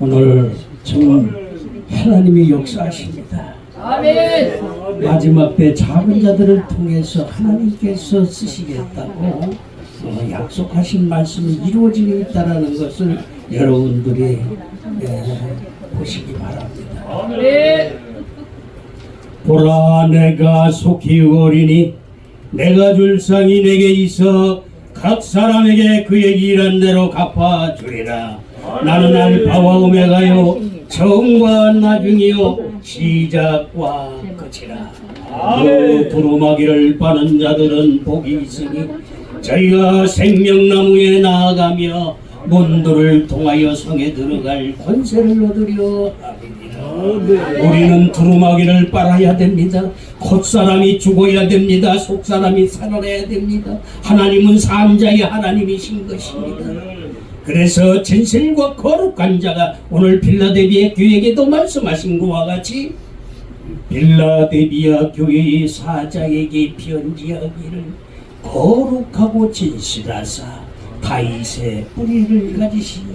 오늘 참 하나님이 역사하십니다. 아멘. 마지막 때 작은 자들을 통해서 하나님께서 쓰시겠다고 약속하신 말씀이 이루어지고 있다는 것을 여러분들이 보시기 바랍니다. 아멘. 보라, 내가 속히 오리니 내가 줄 상이 내게 있어 각 사람에게 그의 일한 대로 갚아주리라. 나는 알파와 오메가요 처음과 나중이요 시작과 끝이라. 그 두루마기를 빠는 자들은 복이 있으니 저희가 생명나무에 나아가며 문들을 통하여 성에 들어갈 권세를 얻으려 합니다. 우리는 두루마기를 빨아야 됩니다. 콧사람이 죽어야 됩니다. 속사람이 살아나야 됩니다. 하나님은 산자의 하나님이신 것입니다. 그래서 진실과 거룩한 자가 오늘 빌라델비아 교회에게도 말씀하신 것과 같이 빌라델비아 교회의 사자에게 편지하기를 거룩하고 진실하사 다윗의 뿌리를 가지시니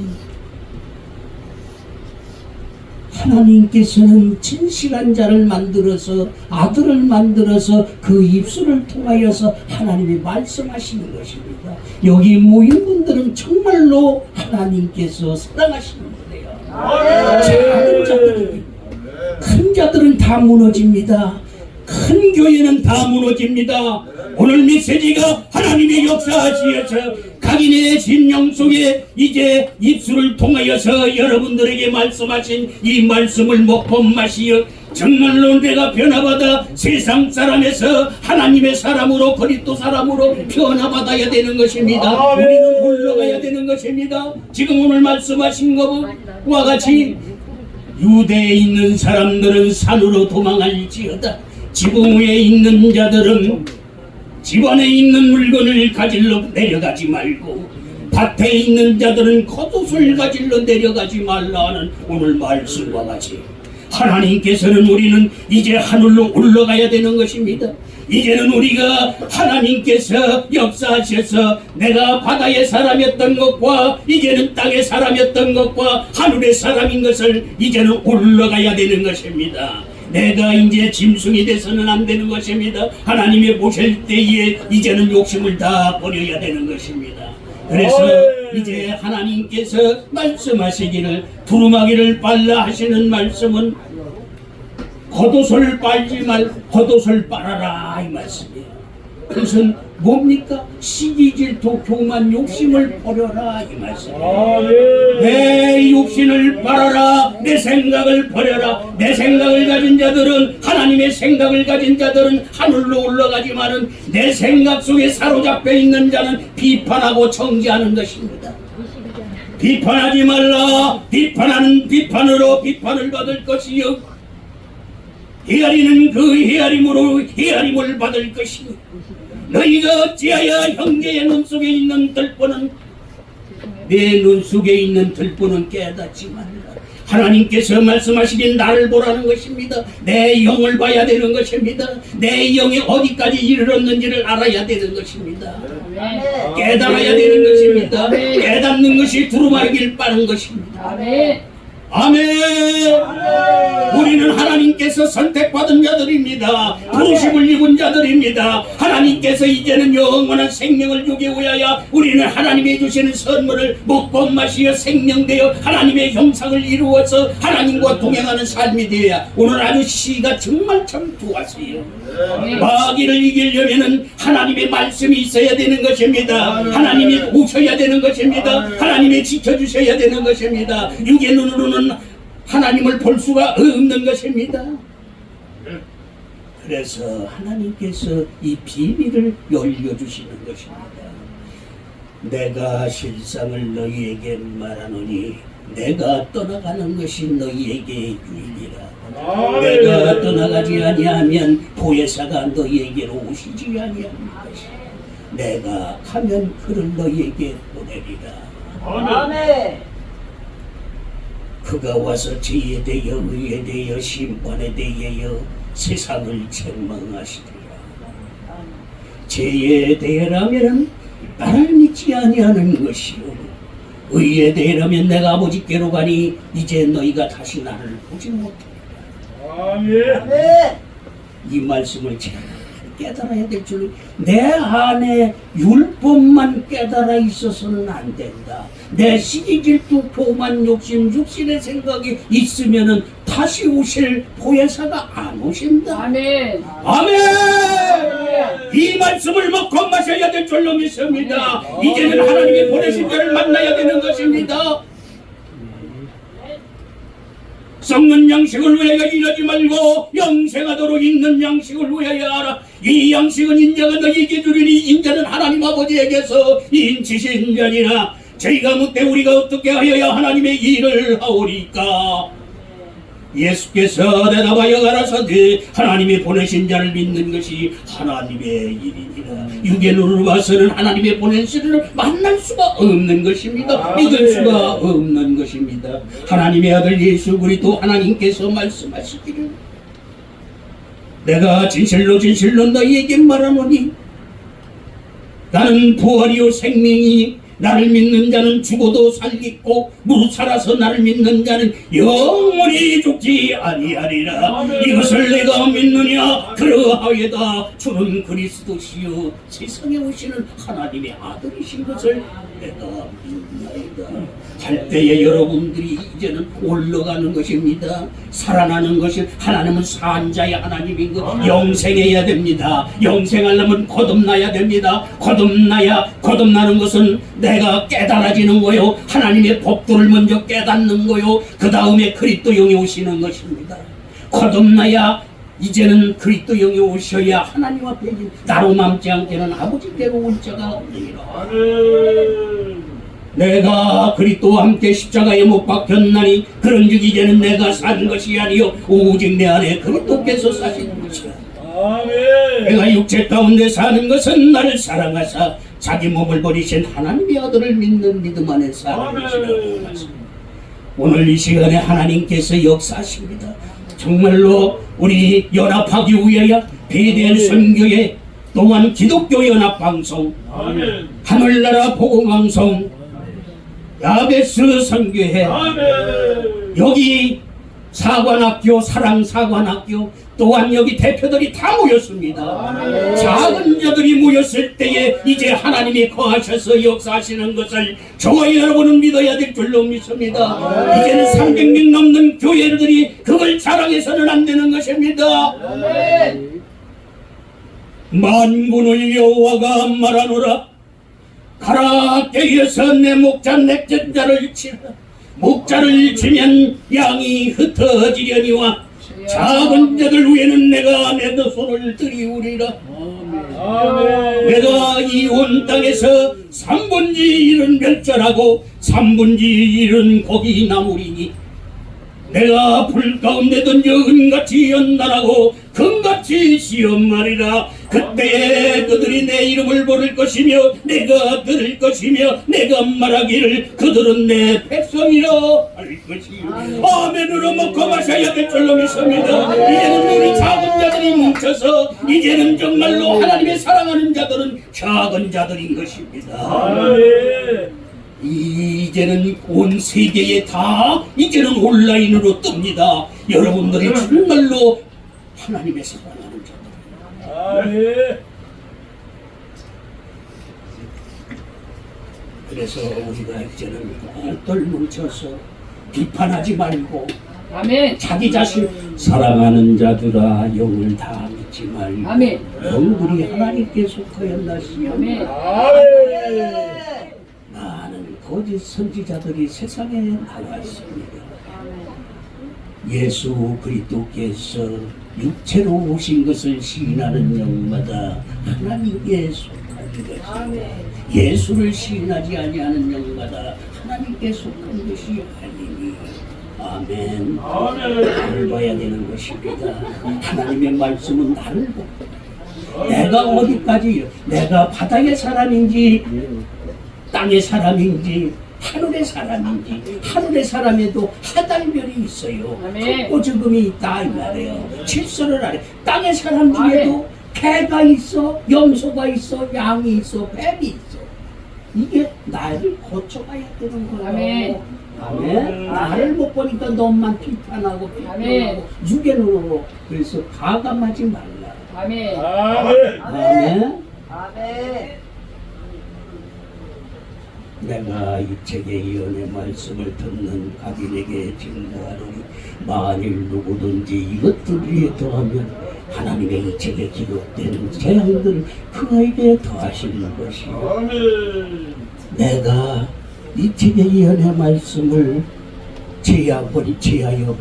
하나님께서는 진실한 자를 만들어서 아들을 만들어서 그 입술을 통하여서 하나님이 말씀하시는 것입니다. 여기 모인 분들은 정말로 하나님께서 사랑하시는 거예요. 작은 자들은 큰 자들은 다 무너집니다. 큰 교회는 다 무너집니다. 오늘 메시지가 하나님의 역사하시어서 각인의 심령 속에 이제 입술을 통하여서 여러분들에게 말씀하신 이 말씀을 먹고 마시어 정말로 내가 변화받아 세상 사람에서 하나님의 사람으로 그리스도 사람으로 변화받아야 되는 것입니다. 우리는 올라가야 되는 것입니다. 지금 오늘 말씀하신 것과 같이 유대에 있는 사람들은 산으로 도망할지어다. 지붕 위에 있는 자들은 집 안에 있는 물건을 가질러 내려가지 말고 밭에 있는 자들은 겉옷을 가질러 내려가지 말라는 오늘 말씀과 같이 하나님께서는 우리는 이제 하늘로 올라가야 되는 것입니다. 이제는 우리가 하나님께서 역사하셔서 내가 바다의 사람이었던 것과 이제는 땅의 사람이었던 것과 하늘의 사람인 것을 이제는 올라가야 되는 것입니다. 내가 이제 짐승이 돼서는 안 되는 것입니다. 하나님이 보실 때에 이제는 욕심을 다 버려야 되는 것입니다. 그래서 이제 하나님께서 말씀하시기를 두루마기를 빨라 하시는 말씀은 겉옷을 빨지 말고 겉옷을 빨아라 이 말씀이에요. 그것은 뭡니까? 시기 질투 교만 욕심을 버려라 이 말씀이에요. 내 욕심을 빨아라. 내 생각을 버려라. 내 생각을 가진 자들은 하나님의 생각을 가진 자들은 하늘로 올라가지만은 내 생각 속에 사로잡혀 있는 자는 비판하고 정죄하는 것입니다. 비판하지 말라. 비판하는 비판으로 비판을 받을 것이요 헤아리는 그 헤아림으로 헤아림을 받을 것이니 너희가 어찌하여 형제의 눈 속에 있는 들보는 내 눈 속에 있는 들보는 깨닫지 말라. 하나님께서 말씀하시긴 나를 보라는 것입니다. 내 영을 봐야 되는 것입니다. 내 영이 어디까지 이르렀는지를 알아야 되는 것입니다. 깨달아야 되는 것입니다. 깨닫는 것이 두루마기를 빠는 것입니다. 아멘. 우리는 하나님께서 선택받은 자들입니다. 부르심을 입은 자들입니다. 하나님께서 이제는 영원한 생명을 주기 위하여 우리는 하나님이 주시는 선물을 먹고 마시어 생명되어 하나님의 형상을 이루어서 하나님과 동행하는 삶이 되어야 오늘 아주 시가 정말 참 좋았어요. 마귀를 이기려면 하나님의 말씀이 있어야 되는 것입니다. 하나님이 오셔야 되는 것입니다. 하나님이 지켜주셔야 되는 것입니다. 육의 눈으로는 하나님을 볼 수가 없는 것입니다. 그래서 하나님께서 이 비밀을 열려주시는 것입니다. 내가 실상을 너희에게 말하노니 내가 떠나가는 것이 너희에게 유일이라. 내가 떠나가지 아니하면 보혜사가 너희에게로 오시지 아니하는 것이 내가 가면 그를 너희에게 보내리라. 아멘. 그가 와서 죄에 대하여 의에 대하여 심판에 대하여 세상을 책망하시리라. 죄에 대하라면 나를 믿지 아니하는 것이요 의에 대하면 내가 아버지께로 가니 이제 너희가 다시 나를 보지 못해. 아멘. 이 말씀을 잘 깨달아야 될 줄. 내 안에 율법만 깨달아 있어서는 안 된다. 내 시기질투, 교만, 욕심, 육신의 생각이 있으면은 다시 오실 보혜사가 안 오신다. 아멘. 아멘! 이 말씀을 먹고 마셔야 될 줄로 믿습니다. 이제는 하나님이 보내신 자를 만나야 되는 것입니다. 썩는 양식을 위하여 일하지 말고 영생하도록 있는 양식을 위하여 하라. 이 양식은 인자가 너희에게 주리니 인자는 하나님 아버지에게서 인치신 자니라. 저희가 묻되 우리가 어떻게 하여야 하나님의 일을 하오리까? 예수께서 대답하여 가라사대 하나님이 보내신 자를 믿는 것이 하나님의 일이니라. 육의 눈으로 봐서는 하나님의 보내신 자를 만날 수가 없는 것입니다. 믿을 수가 없는 것입니다. 하나님의 아들 예수 그리스도 하나님께서 말씀하시기를 내가 진실로 진실로 너희에게 말하노니 나는 부활이요 생명이니 나를 믿는 자는 죽어도 살겠고 무릇 살아서 나를 믿는 자는 영원히 죽지 아니하리라. 이것을 내가 믿느냐? 그러하여다 주는 그리스도시요 세상에 오시는 하나님의 아들이신 것을 내가 믿나이다. 할 때에 여러분들이 이제는 올라가는 것입니다. 살아나는 것이 하나님은 산자의 하나님인 것 영생해야 됩니다. 영생하려면 거듭나야 됩니다. 거듭나는 것은 내가 깨달아지는 거요. 하나님의 법도를 먼저 깨닫는 거요. 그 다음에 그리스도 영이 오시는 것입니다. 거듭나야 이제는 그리스도 영이 오셔야 하나님 앞에 나로 남지 않게는 아버지께로 온 자가 없느니라. 내가 그리스도와 함께 십자가에 못 박혔나니 그런즉 이제는 내가 산 것이 아니요 오직 내 안에 그리스도께서 사시는 것이라. 아멘. 내가 육체 가운데 사는 것은 나를 사랑하사 자기 몸을 버리신 하나님의 아들을 믿는 믿음 안에 사는 것이라고 말씀합니다. 오늘 이 시간에 하나님께서 역사하십니다. 정말로 우리 연합하기 위하여 배대한 선교회 또한 기독교 연합방송 아멘. 하늘나라 복음방송 야베스 선교회 여기 사관학교 사랑사관학교 또한 여기 대표들이 다 모였습니다. 작은 자들이 모였을 때에 이제 하나님이 거하셔서 역사하시는 것을 저와 여러분은 믿어야 될 줄로 믿습니다. 이제는 300명 넘는 교회들이 그걸 자랑해서는 안 되는 것입니다. 만군의 여호와가 말하노라 가라 깨어서 내 목자 내 전자를 치라. 목자를 치면 양이 흩어지려니와 작은 자들 위에는 내가 내 손을 들이우리라. 아멘. 내가 이 온 땅에서 3분의 1은 멸절하고 3분의 1은 고기 나무리니 내가 불 가운데 던져 은같이 연단하고 금같이 시험하리라. 그때에 그들이 내 이름을 부를 것이며 내가 들을 것이며 내가 말하기를 그들은 내 백성이라 할 것이요. 아멘으로 먹고 마셔야 될 줄로 믿습니다. 이제는 우리 작은 자들이 뭉쳐서 이제는 정말로 하나님의 사랑하는 자들은 작은 자들인 것입니다. 아멘. 이제는 온 세계에 다 이제는 온라인으로 뜹니다. 여러분들이 정말로 하나님의 사랑하는 자들. 아멘. 그래서 우리가 이제는 똘똘 뭉쳐서 비판하지 말고 아멘. 자기 자신 사랑하는 자들아 영을 다 믿지 말고 아멘. 영들이 하나님께 속하였나 시오. 아멘. 아멘. 많은 거짓 선지자들이 세상에 나와 있습니다. 예수 그리스도께서 육체로 오신 것을 시인하는 영마다 하나님께 속한 것이요 예수를 시인하지 아니하는 영마다 하나님께 속한 것이 아니니 아멘. 나를 봐야 되는 것입니다. 하나님의 말씀은 나를 보고 내가 어디까지 내가 바다의 사람인지 땅의 사람인지 하늘의 사람인지 하늘의 사람에도 하달별이 있어요. 아멘. 꽃고즈금이 있다 이 말이에요. 질서를 아래 땅의 사람 중에도 개가 있어 염소가 있어 양이 있어 뱀이 있어. 이게 나를 고쳐가야 되는 거예요. 아멘. 아멘. 나를 못 보니까 너만 비판하고 비판하고 유괴눈으로. 그래서 가감하지 말라. 아멘. 아멘. 아멘. 아멘. 내가 이 책의 예언의 말씀을 듣는 각인에게 증거하노니 만일 누구든지 이것들 위에 더하면 하나님의 이 책에 기록된 재앙들을 그에게 더하시는 것이요. 아멘. 내가 이 책의 예언의 말씀을 제하여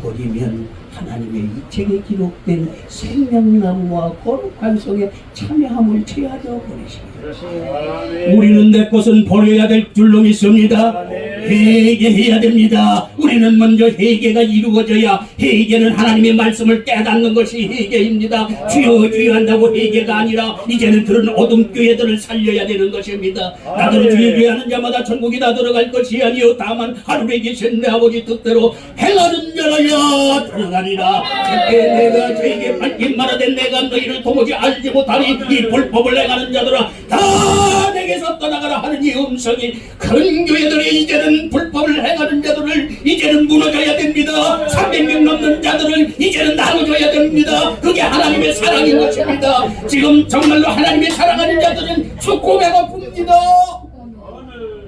버리면 하나님의 이 책에 기록된 생명나무와 거룩한 성에 참여함을 제하여 버리십니다. 아멘. 우리는 내 것은 버려야 될 줄로 믿습니다. 회개해야 됩니다. 우리는 먼저 회개가 이루어져야, 회개는 하나님의 말씀을 깨닫는 것이 회개입니다. 주여 주여 한다고 회개가 아니라 이제는 그런 어둠 교회들을 살려야 되는 것입니다. 나도 주여 주여 하는 자마다 천국이 다 들어갈 것이 아니요 다만 하늘에 계신 내 아버지 뜻대로 행하는 자라야 들어가리라. 그때 내가 저에게 밝힌 말하되 내가 너희를 도무지 알지 못하니 이 불법을 행하는 자들아 다 내게서 떠나가라 하는 이 음성이 큰 교회들이 이제는 불법을 행하는 자들을 이제는 무너져야 됩니다. 300명 넘는 자들을 이제는 나눠줘야 됩니다. 그게 하나님의 사랑인 것입니다. 지금 정말로 하나님의 사랑하는 자들은 죽고 배가 뭅니다.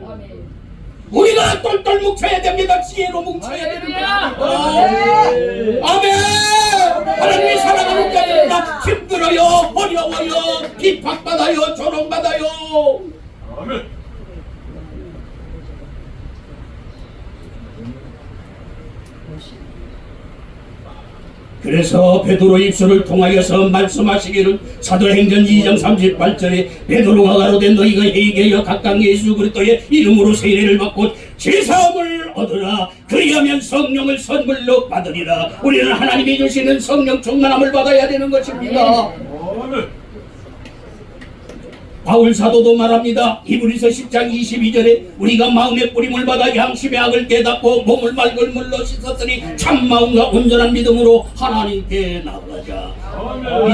아멘. 우리가 똘똘 뭉쳐야 됩니다. 지혜로 뭉쳐야 됩니다. 아멘. 하나님이 사랑하는 자들입니다. 힘들어요, 어려워요, 핍박받아요, 조롱받아요. 아멘. 그래서 베드로 입술을 통하여서 말씀하시기를 사도행전 2장 38절에 베드로가 가로되 너희가 회개하여 각각 예수 그리스도의 이름으로 세례를 받고 제사함을 얻으라. 그리하면 성령을 선물로 받으리라. 우리는 하나님이 주시는 성령 충만함을 받아야 되는 것입니다. 아멘. 바울 사도도 말합니다. 히브리서 10장 22절에 우리가 마음의 뿌림을 받아 양심의 악을 깨닫고 몸을 맑은 물로 씻었으니 참 마음과 온전한 믿음으로 하나님께 나가자.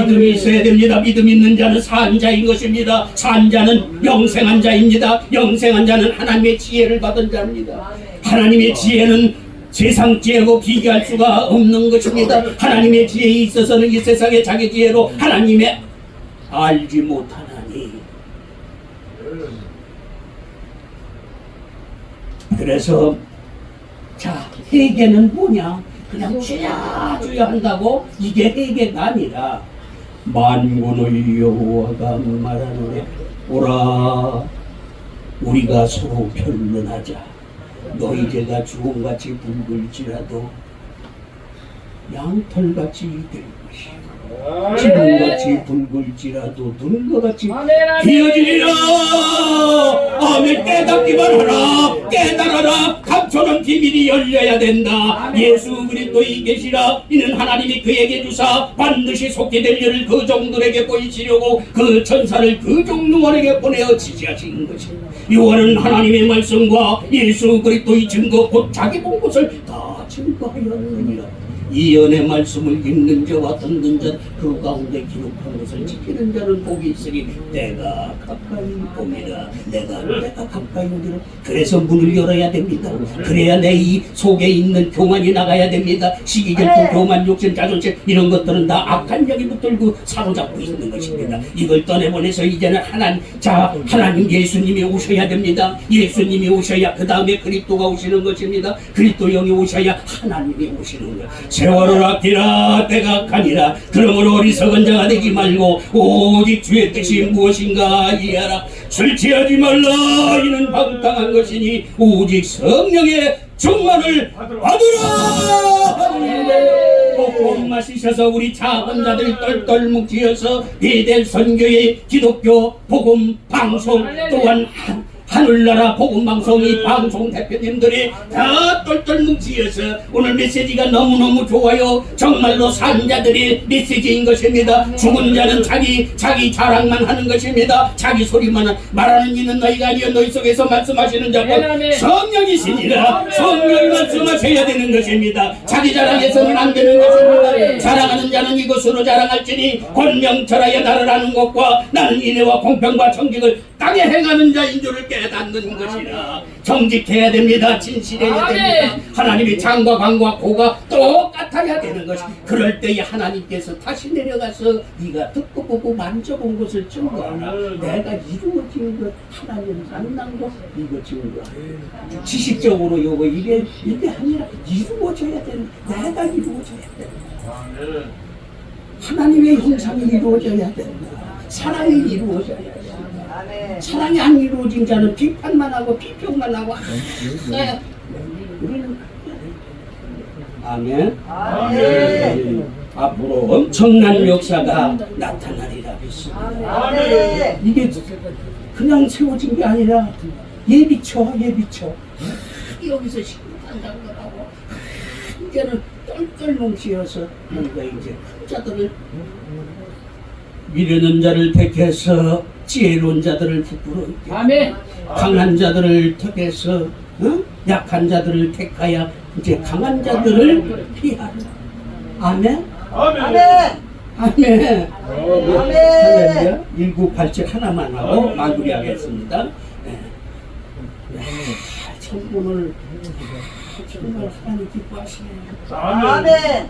믿음이 있어야 됩니다. 믿음 있는 자는 산 자인 것입니다. 산 자는 영생한 자입니다. 영생한 자는 하나님의 지혜를 받은 자입니다. 하나님의 지혜는 세상 지혜고 비교할 수가 없는 것입니다. 하나님의 지혜에 있어서는 이 세상의 자기 지혜로 하나님의 알지 못하나니. 그래서 자, 회개는 뭐냐? 그냥 주야 주야 한다고 이게 회개가 아니라 만군의 여호와가 말하노니 오라 우리가 서로 변론하자. 너희 죄가 주홍같이 붉을지라도 양털같이 될 것이요 지붕같이 붉을지라도 눈과같이 비어지리라. 아멘. 깨닫기만 하라. 깨달아라. 감춰놓은 비밀이 열려야 된다. 예수 그리스도이 계시라. 이는 하나님이 그에게 주사 반드시 속게 될 일을 그 종들에게 보이시려고 그 천사를 그 종들에게 보내어 지시하신 것입니다. 요한은 하나님의 말씀과 예수 그리스도의 증거 곧 자기 본 것을 다 증거하였느니라. 이 연의 말씀을 읽는 자와 듣는 자 그 가운데 기록한 것을 지키는 자는 복이 있으니 내가 가까이 옵니다. 내가 가까이 오기를. 그래서 문을 열어야 됩니다. 그래야 내 이 속에 있는 교만이 나가야 됩니다. 시기질투, 교만, 욕심, 자존심 이런 것들은 다 악한 영이 붙들고 사로잡고 있는 것입니다. 이걸 떠내보내서 이제는 하나님 예수님이 오셔야 됩니다. 예수님이 오셔야 그 다음에 그리스도가 오시는 것입니다. 그리스도 영이 오셔야 하나님이 오시는 것. 세월을 아끼라 때가 가니라. 그러므로 어리석은 자가 되지 말고 오직 주의 뜻이 무엇인가 이해하라. 술 취하지 말라. 이는 방탕한 것이니 오직 성령의 충만을 받으라. 꼭 마시셔서 우리 작은 자들 똘똘 뭉치어서 비대한 선교의 기독교 복음 방송 또한 하늘나라 복음방송이 방송 대표님들이 다 똘똘 뭉치어서 오늘 메시지가 너무너무 좋아요. 정말로 산자들이 메시지인 것입니다. 죽은 자는 자기 자랑만 하는 것입니다. 자기 소리만 말하는 이는 너희가 아니여 너희 속에서 말씀하시는 자고 성령이시니라. 성령이 말씀하셔야 되는 것입니다. 자기 자랑해서는 안 되는 것입니다. 자랑하는 자는 이것으로 자랑할지니 권명철하여 나를 아는 것과 나는 인애와 공평과 정직을 땅에 행하는 자인 줄을 깨 깨닫는 것이라. 정직해야 됩니다. 진실해야 됩니다. 하나님의 장과 강과 고가 똑같아야 되는 것이. 그럴 때에 하나님께서 다시 내려가서 네가 듣고 보고 만져본 것을 증거하라. 내가 이루어진 것 하나님 만난 것 이거 증거하라. 지식적으로 요거 이게 아니라 이루어져야 되는, 내가 이루어져야 된다. 하나님의 형상이 이루어져야 된다. 사랑이 이루어져야 된다. 사랑이 안 이루어진 자는 비판만 하고 비평만 하고 우리는 아멘. 아멘. 앞으로 엄청난 역사가 나타나리라 믿습니다. 이게 그냥 세워진 게 아니라 예비쳐. 여기서 식단한 거라고 이제는 똘똘 뭉치어서 뭔가 이제 자들을 미련한 자를 택해서 지혜로운 자들을 부끄러워 아멘. 강한 자들을 택해서 약한 자들을 택하여 이제 강한 자들을 피하라. 아멘. 아멘. 아멘. 할렐루야. 1987 하나만 하고 마무리하겠습니다. 오늘 정말 하나님 기뻐하시네요. 아멘.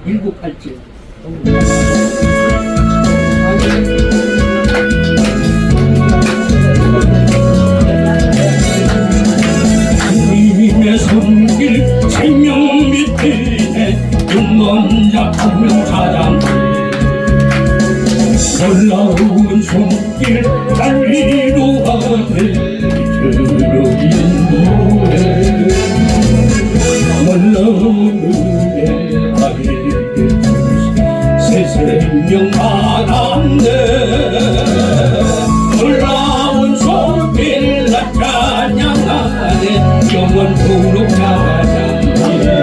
1987. 주님의 손길 생명 밑에 눈먼 자 분명 사장 놀라운 손길 달리로 가네 저러긴 노래 놀라운 은혜 나에게 새 생명 받았네 놀라운 손길 나 찬양하네 영원토록 찬양하네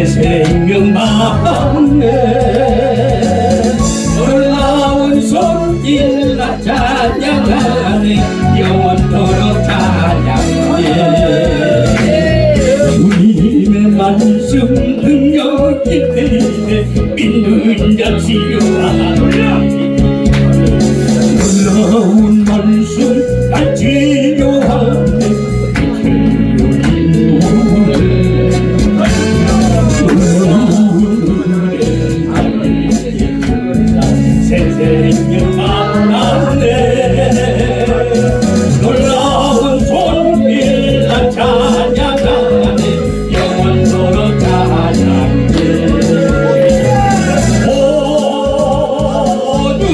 생명 받네 놀라운 손길 나 찬양하네 영원토록 찬양하네 주님의 말씀 능력이 되네 믿는 자 치료하네 놀라운 말씀 날 치료하네 생명 만났네 놀라운 손길 나 찬양하네 영원토록 찬양해 모두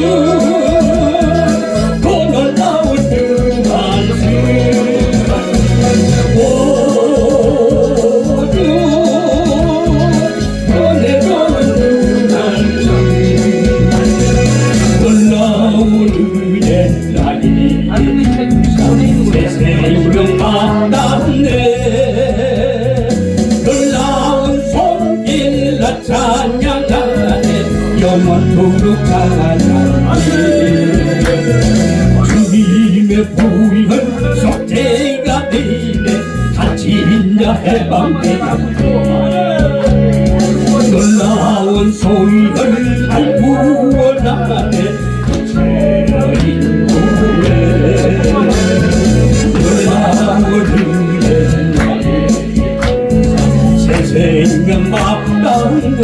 그 놀라운 그 말씀 모두 은혜로운 그 말씀 놀라운 은혜 나니 새 생명 만났네 놀라운 손길 나 찬양하네 영원토록 찬양하네 주님의 보혈 속죄가 되네 다친 자 해방되라 놀라운 소리를 날 구원하네 죄인 노래 놀라운 은혜 새 생명 받았네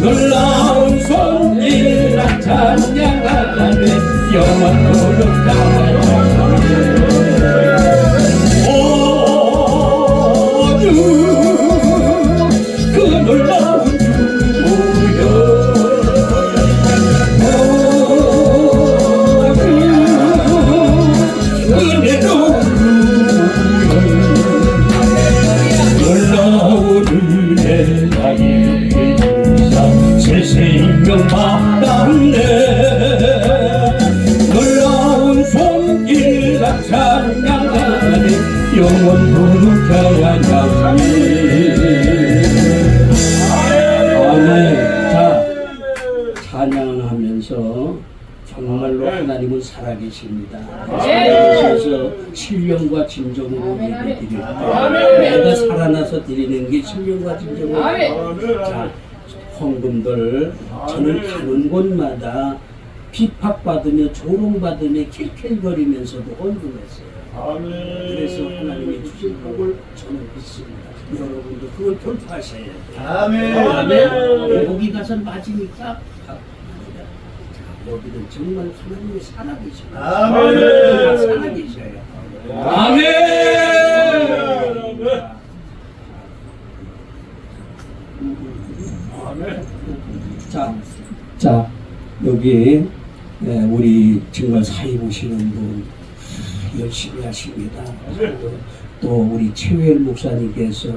놀라운 손길 나 찬양하네 영원토록 찬양하네 그 놀라운 놀라운 은혜 나에게 주사 새 생명 받았네 놀라운 정말로 하나님은 살아계십니다. 살아계셔서 신령과 진정으로 예배드릴 때 내가 살아나서 드리는 게 신령과 진정으로. 자, 헌금들 저는 가는 곳마다 비판받으며 조롱받으며 킬킬거리면서도 헌금했어요. 그래서 하나님이 주신 복을 저는 믿습니다. 여러분도 그걸 돌파하셔야 돼요. 아멘. 거기 가서 맞으니까 여기는 정말 하나님이 살아계십니다. 살아계셔요. 자, 여기 우리 정말 사회 보시는 분 열심히 하십니다. 또 우리 최회일 목사님께서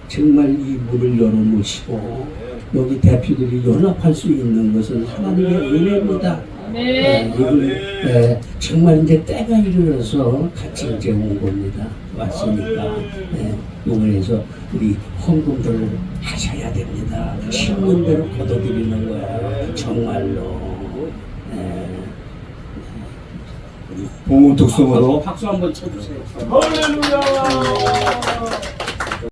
정말 이 문을 열어놓으시고 여기 대표들이 연합할 수 있는 것은 하나님의 은혜입니다. 이걸 정말 이제 때가 이르러서 같이 이제 온 겁니다. 왔으니까 이번에서 우리 헌금들을 하셔야 됩니다. 심는 대로 걷어들이는 거야. 정말로. 봉우 독성으로 박수 한번 쳐주세요. 할렐루야.